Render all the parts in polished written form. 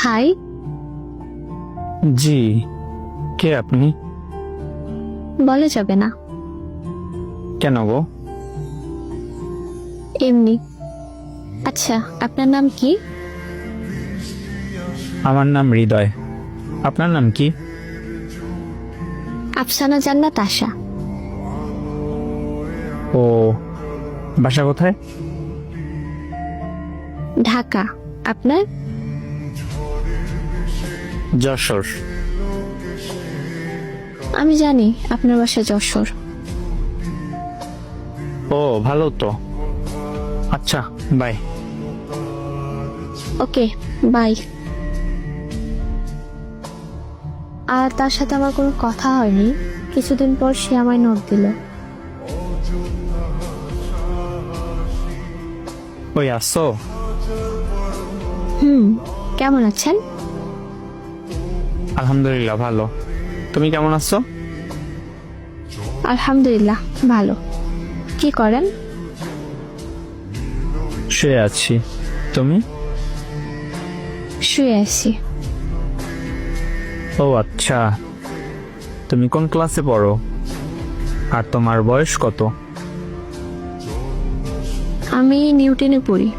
High. জি, কে আপনি? বলা যাবে না। কেন গো? এমনি। আচ্ছা, আপনার নাম কি? আমার নাম হৃদয়। আপনার নাম কি? আফসানা জান্নাত আশা। ও, বাসা কোথায়? ঢাকা। আপনার? যশোর। আমি জানি আপনার বাসা যশোর। ও, ভালো তো। আচ্ছা, বাই। Okay, by. আর তার সাথে আমার কোনো কথা হয়নি। কিছুদিন পর সে আমায় নোট দিল। ওই আসো। কেমন আছেন? আলহামদুলিল্লাহ ভালো। তুমি কেমন আছো? আলহামদুলিল্লাহ ভালো। কি করেন? শুয়ে আছি। তুমি? শুয়ে আছি। ও আচ্ছা, তুমি কোন ক্লাসে পড়ো? আর তোমার বয়স কত? আমি নিউটনে পড়ি।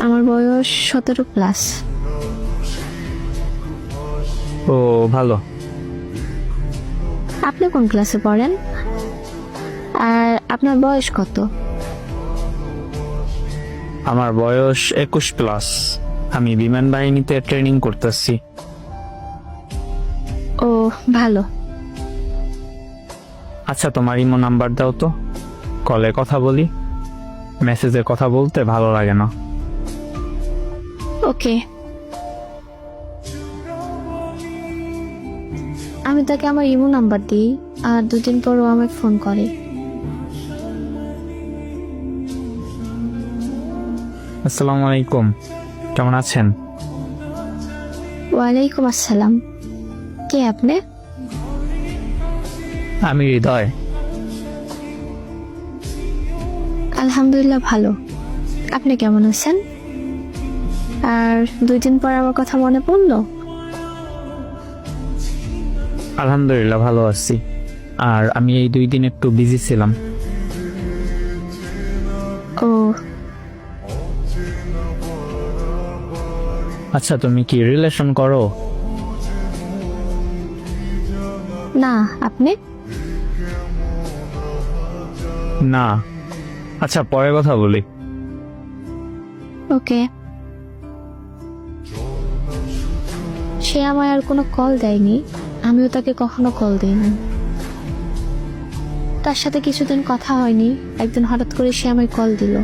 আমার বয়স 17+। ও, ভালো। আপনি কোন ক্লাসে পড়েন? আর আপনার বয়স কত? আমার বয়স 21+। আমি বিমান বাহিনীতে ট্রেনিং করতেছি। ও, ভালো। আচ্ছা, তোমার ইমো নাম্বার দাও তো, কলে কথা বলি। মেসেজে কথা বলতে ভালো লাগে না। ওকে। আমি তাকে আমার ইমো নাম্বার দিই, আর 2 দিন পর ও আমায় ফোন করে। আসসালামু আলাইকুম, কেমন আছেন? ওয়ালাইকুম আসসালাম। কে আপনি? আমি হৃদয়। আলহামদুলিল্লাহ ভালো। আপনি কেমন আছেন? আর 2 দিন পর আমার কথা মনে পড়লো? আলহামদুলিল্লাহ ভালো আছি। আর আমি এই 2 দিন একটু বিজি ছিলাম। ও, আচ্ছা, তুমি কি রিলেশন করো? না। আপনি? না। আচ্ছা, পরে কথা বলি। ওকে। সে আমায় আর কোনো কল দেয়নি, আমিও তাকে কখনো কল দিইনি। তার সাথে কিছুদিন কথা হয়নি, একদিন হঠাৎ করে সে আমায় কল দিল।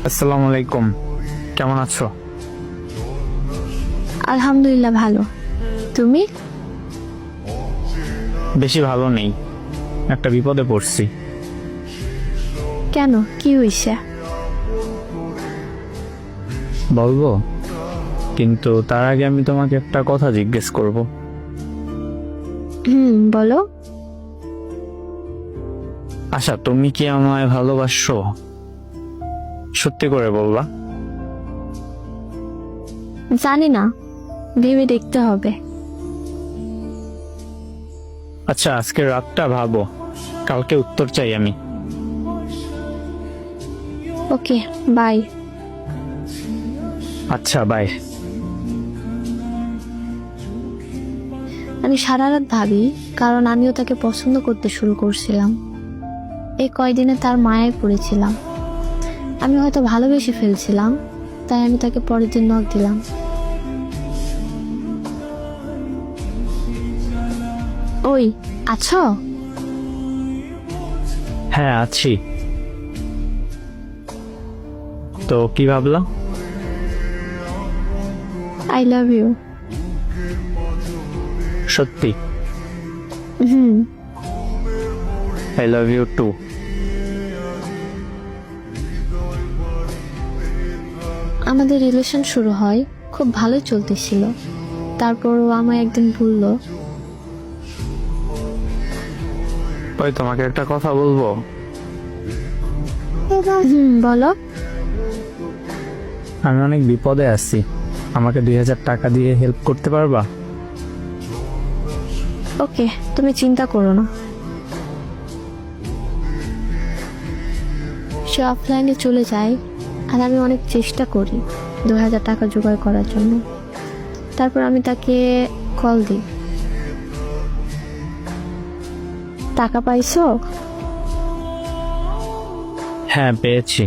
আসসালামু আলাইকুম, কেমন আছো? আলহামদুলিল্লাহ ভালো। তুমি? বেশি ভালো নেই, একটা বিপদে পড়ছি। কেন, কি হয়েছে? বলবো, কিন্তু তার আগে আমি তোমাকে একটা কথা জিজ্ঞেস করব। বলো। আচ্ছা, তুমি কি আমায় ভালোবাসো? সত্যি করে বলবা? জানি না, ভেবে দেখতে হবে। আচ্ছা, আজকে রাতটা ভাবো, কালকে উত্তর চাই আমি। ওকে, বাই। আচ্ছা, বাই। আমি সারা রাত ভাবি, কারণ আমিও তাকে পছন্দ করতে শুরু করছিলাম। এই কয়দিনে তার মায়ায় পড়েছিলাম। আমি হয়তো ভালোবেসে ফেলছিলাম, তাই আমি তাকে পরের দিন নক দিলাম। ওই, আছো? হ্যাঁ, আছি। তো কি ভাবলা? I love you. সত্যি? I love you too. আমাদের রিলেশন শুরু হয়, খুব ভালোই চলতেছিল। তারপর ও আমায় একদিন বলল। ওই, তোমাকে একটা কথা বলবো। বলো। আমি অনেক বিপদে আছি, আমাকে 2000 টাকা দিয়ে হেল্প করতে পারবা? ওকে, তুমি চিন্তা করো না। সে অফলাইনে চলে যায় আর আমি অনেক চেষ্টা করি 2000 টাকা জোগাড় করার জন্য। তারপর আমি তাকে কল দিই। টাকা পাইছো? হ্যাঁ পেয়েছি।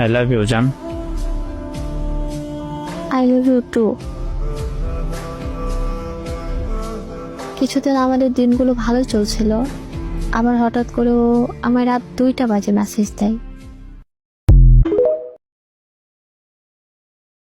আই লাভ ইউ জান। I love you too. কিছুদিন আমাদের দিনগুলো ভালো চলছিল, আবার হঠাৎ করে ও আমায় রাত 2টা বাজে মেসেজ দেয়।